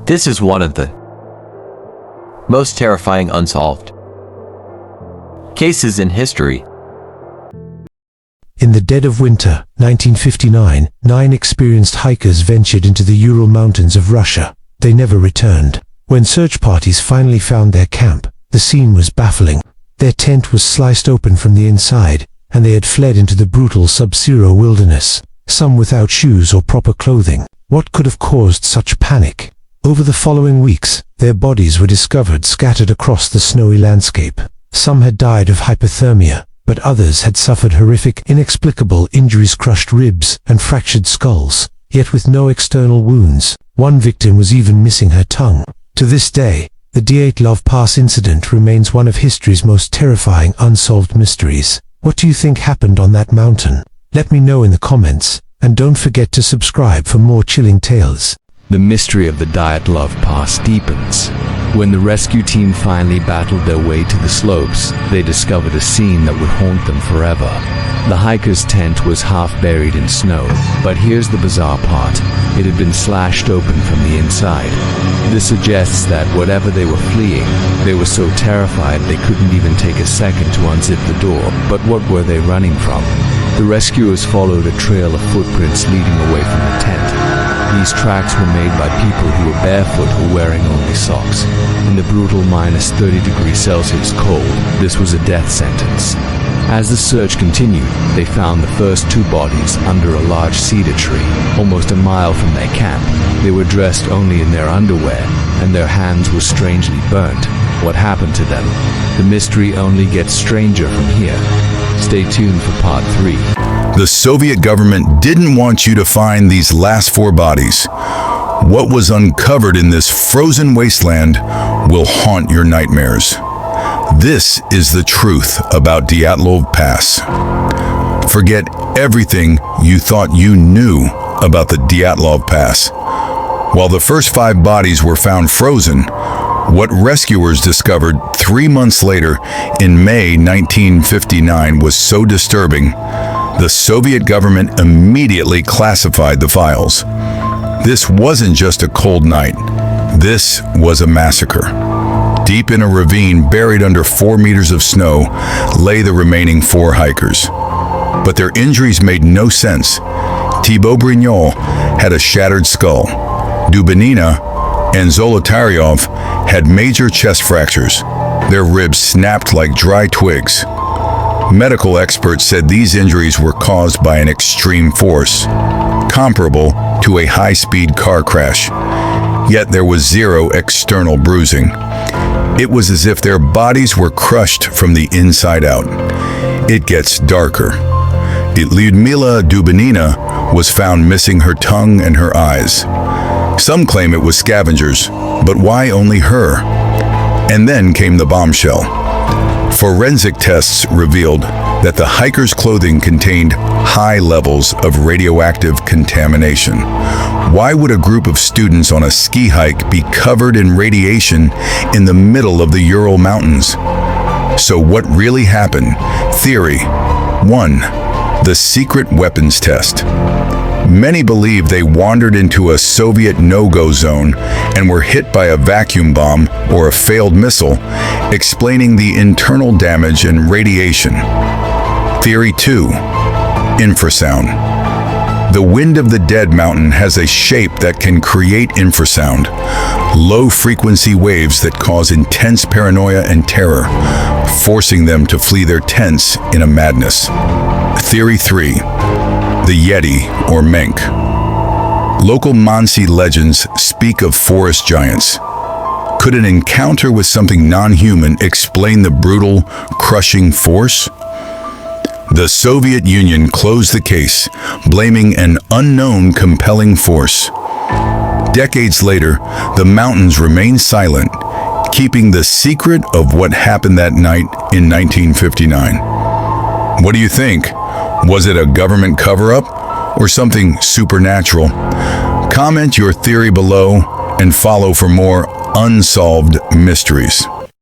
This is one of the most terrifying unsolved cases in history. In the dead of winter, 1959, 9 experienced hikers ventured into the Ural Mountains of Russia. They never returned. When search parties finally found their camp, the scene was baffling. Their tent was sliced open from the inside, and they had fled into the brutal sub-zero wilderness, some without shoes or proper clothing. What could have caused such panic? Over the following weeks, their bodies were discovered scattered across the snowy landscape. Some had died of hypothermia, but others had suffered horrific, inexplicable injuries, crushed ribs, and fractured skulls, yet with no external wounds. One victim was even missing her tongue. To this day, the Dyatlov Pass incident remains one of history's most terrifying unsolved mysteries. What do you think happened on that mountain? Let me know in the comments, and don't forget to subscribe for more chilling tales. The mystery of the Dyatlov Pass deepens. When the rescue team finally battled their way to the slopes, they discovered a scene that would haunt them forever. The hiker's tent was half buried in snow, but here's the bizarre part. It had been slashed open from the inside. This suggests that whatever they were fleeing, they were so terrified they couldn't even take a second to unzip the door. But what were they running from? The rescuers followed a trail of footprints leading away from the tent. These tracks were made by people who were barefoot or wearing only socks. In the brutal -30°C cold, this was a death sentence. As the search continued, they found the first 2 bodies under a large cedar tree, almost a mile from their camp. They were dressed only in their underwear, and their hands were strangely burnt. What happened to them? The mystery only gets stranger from here. Stay tuned for part 3. The Soviet government didn't want you to find these last 4 bodies. What was uncovered in this frozen wasteland will haunt your nightmares. This is the truth about Dyatlov Pass. Forget everything you thought you knew about the Dyatlov Pass. While the first 5 bodies were found frozen, what rescuers discovered 3 months later in May 1959 was so disturbing, the Soviet government immediately classified the files. This wasn't just a cold night. This was a massacre. Deep in a ravine buried under 4 meters of snow lay the remaining 4 hikers. But their injuries made no sense. Thibaut Brignol had a shattered skull. Dubinina and Zolotaryov had major chest fractures. Their ribs snapped like dry twigs. Medical experts said these injuries were caused by an extreme force, comparable to a high-speed car crash. Yet there was 0 external bruising. It was as if their bodies were crushed from the inside out. It gets darker. Lyudmila Dubinina was found missing her tongue and her eyes. Some claim it was scavengers, but why only her? And then came the bombshell. Forensic tests revealed that the hiker's clothing contained high levels of radioactive contamination. Why would a group of students on a ski hike be covered in radiation in the middle of the Ural Mountains? So what really happened? Theory 1. The secret weapons test. Many believe they wandered into a Soviet no-go zone and were hit by a vacuum bomb or a failed missile, explaining the internal damage and radiation. Theory 2. Infrasound. The wind of the dead mountain has a shape that can create infrasound, low-frequency waves that cause intense paranoia and terror, forcing them to flee their tents in a madness. Theory 3. The Yeti or Menk. Local Mansi legends speak of forest giants. Could an encounter with something non-human explain the brutal, crushing force? The Soviet Union closed the case, blaming an unknown compelling force. Decades later, the mountains remained silent, keeping the secret of what happened that night in 1959. What do you think? Was it a government cover-up or something supernatural? Comment your theory below and follow for more unsolved mysteries.